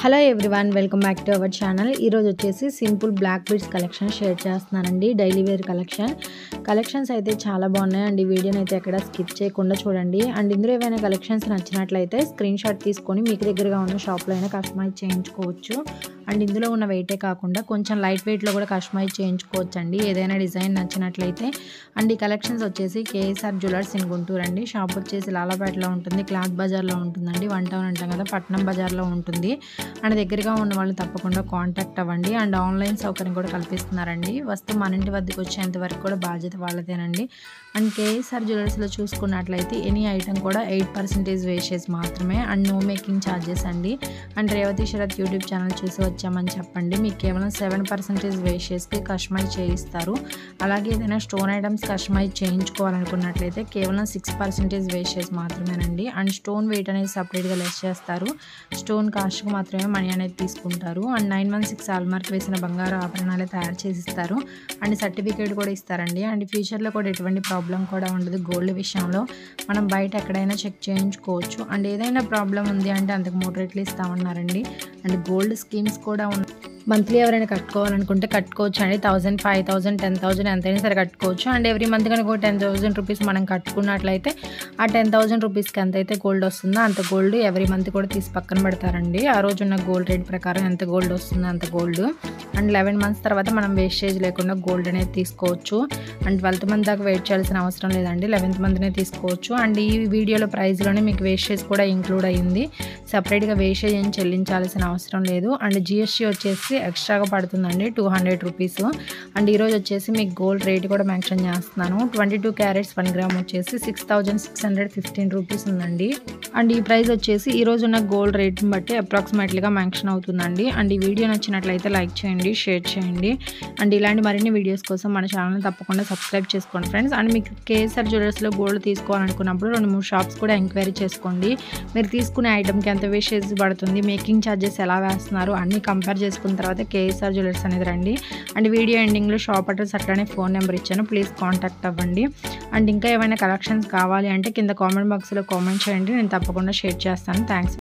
Hello everyone, welcome back to our channel. ఈరోజు వచ్చేసి simple black beads collection share చేస్తున్నానండి. Daily wear collections అయితే చాలా బాగున్నాయండి. వీడియోని అయితే ఎక్కడ స్కిప్ చేయకుండా చూడండి. అండ్ ఇందులో ఏమైనా కలెక్షన్స్ నచ్చినట్లయితే స్క్రీన్ షాట్ తీసుకొని మీకు దగ్గరగా ఉన్న షాప్లో అయినా కస్టమైజ్ చేయించుకోవచ్చు. అండ్ ఇందులో ఉన్న వెయిటే కాకుండా కొంచెం లైట్ వెయిట్లో కూడా కస్టమైజ్ చేయించుకోవచ్చు అండి, ఏదైనా డిజైన్ నచ్చినట్లయితే. అండ్ ఈ కలెక్షన్స్ వచ్చేసి కేఎస్ఆర్ జ్యువెలర్స్ ఇన్ గుంటూరు అండి. షాప్ వచ్చేసి లాలాపేటలో ఉంటుంది, క్లాత్ బజార్లో ఉంటుందండి. వన్ టౌన్ అంటాం కదా, పట్నం బజార్లో ఉంటుంది. అండ్ దగ్గరగా ఉన్న వాళ్ళు తప్పకుండా కాంటాక్ట్ అవ్వండి. అండ్ ఆన్లైన్ సౌకర్యం కూడా కల్పిస్తున్నారండి. వస్తువు మన ఇంటి వద్దకు వచ్చేంత వరకు కూడా బాధ్యత వాళ్ళదేనండి. అండ్ కేఎస్ఆర్ జ్యువెలర్స్లో చూసుకున్నట్లయితే ఎనీ ఐటమ్ కూడా 8% వేస్టేజ్ మాత్రమే. అండ్ నో మేకింగ్ ఛార్జెస్ అండి. And Revathi Sharath YouTube channel చూసి వచ్చామని చెప్పండి, మీకు కేవలం 7% వేస్టేజ్కి కస్టమైజ్ చేయిస్తారు. అలాగే ఏదైనా స్టోన్ ఐటమ్స్ కస్టమైజ్ చేయించుకోవాలనుకున్నట్లయితే కేవలం 6% వేస్టేజ్ మాత్రమేనండి. అండ్ స్టోన్ వెయిట్ అనేది సపరేట్గా లెస్ చేస్తారు. స్టోన్ కాస్ట్కి మాత్రమే మనీ అనేది తీసుకుంటారు. అండ్ 916 హాల్మార్క్ వేసిన బంగారు ఆభరణాలే తయారు చేసి ఇస్తారు. అండ్ సర్టిఫికేట్ కూడా ఇస్తారండి. అండ్ ఫ్యూచర్లో కూడా ఎటువంటి ప్రాబ్లం కూడా ఉండదు. గోల్డ్ విషయంలో మనం బయట ఎక్కడైనా చెక్ చేయించుకోవచ్చు. అండ్ ఏదైనా ప్రాబ్లం ఉంది అంటే అంతకు 3 రెట్లు ఇస్తామన్నారండి. అండ్ గోల్డ్ స్కీమ్స్ కూడా ఉన్నాయి. మంత్లీ ఎవరైనా కట్టుకోవాలనుకుంటే కట్టుకోవచ్చు అండి. 1000, 5000, 10,000 ఎంతైనా సరే కట్టుకోవచ్చు. అండ్ ఎవ్రీ మంత్ కనుక 10,000 రూపీస్ మనం కట్టుకున్నట్లయితే ఆ 10,000 రూపీస్కి ఎంతైతే గోల్డ్ వస్తుందో అంత గోల్డ్ ఎవ్రీ మంత్ కూడా తీసి పక్కన పెడతారండి. ఆ రోజు ఉన్న గోల్డ్ రేట్ ప్రకారం ఎంత గోల్డ్ వస్తుందో అంత గోల్డ్. అండ్ 11 మంత్స్ తర్వాత మనం వేస్టేజ్ లేకుండా గోల్డ్ అనేది తీసుకోవచ్చు. అండ్ 12th మంత్ దాకా వెయిట్ చేయాల్సిన అవసరం లేదండి, 11th మంత్నే తీసుకోవచ్చు. అండ్ ఈ వీడియోలో ప్రైస్లోనే మీకు వేస్టేజ్ కూడా ఇంక్లూడ్ అయ్యింది. సపరేట్గా వేస్టేజ్ ఏం చెల్లించాల్సిన అవసరం లేదు. అండ్ జిఎస్టీ వచ్చేసి ఎక్స్ట్రాగా పడుతుందండి 200 రూపీస్. అండ్ ఈరోజు వచ్చేసి మీకు గోల్డ్ రేట్ కూడా మెన్షన్ చేస్తున్నాను. 22 క్యారెట్స్ 1 గ్రామ్ వచ్చేసి 6,615 రూపీస్ ఉందండి. అండ్ ఈ ప్రైస్ వచ్చేసి ఈరోజు ఉన్న గోల్డ్ రేట్ని బట్టి అప్రాక్సిమేట్లీగా మెన్షన్ అవుతుందండి. అండ్ ఈ వీడియో నచ్చినట్లయితే లైక్ చేయండి, షేర్ చేయండి. అండ్ ఇలాంటి మరిన్ని వీడియోస్ కోసం మన ఛానల్ని తప్పకుండా సబ్స్క్రైబ్ చేసుకోండి ఫ్రెండ్స్. అండ్ మీకు కేఎస్ఆర్ జ్యువెలర్స్లో గోల్డ్ తీసుకోవాలనుకున్నప్పుడు 2-3 షాప్స్ కూడా ఎంక్వైరీ చేసుకోండి. మీరు తీసుకునే ఐటమ్కి ఎంత వేస్టేజ్ పడుతుంది, మేకింగ్ ఛార్జెస్ ఎలా వేస్తున్నారు అన్నీ కంపేర్ చేసుకున్న తర్వాత కేఎస్ఆర్ జ్యువెలర్స్ అనేది రండి. అండ్ వీడియో ఎండింగ్లో షాప్ అడ్రస్ అట్లానే ఫోన్ నెంబర్ ఇచ్చాను, ప్లీజ్ కాంటాక్ట్ అవ్వండి. అండ్ ఇంకా ఏమైనా కలెక్షన్స్ కావాలి అంటే కింద కామెంట్ బాక్స్లో కామెంట్ చేయండి, నేను తప్పకుండా షేర్ చేస్తాను. థ్యాంక్స్.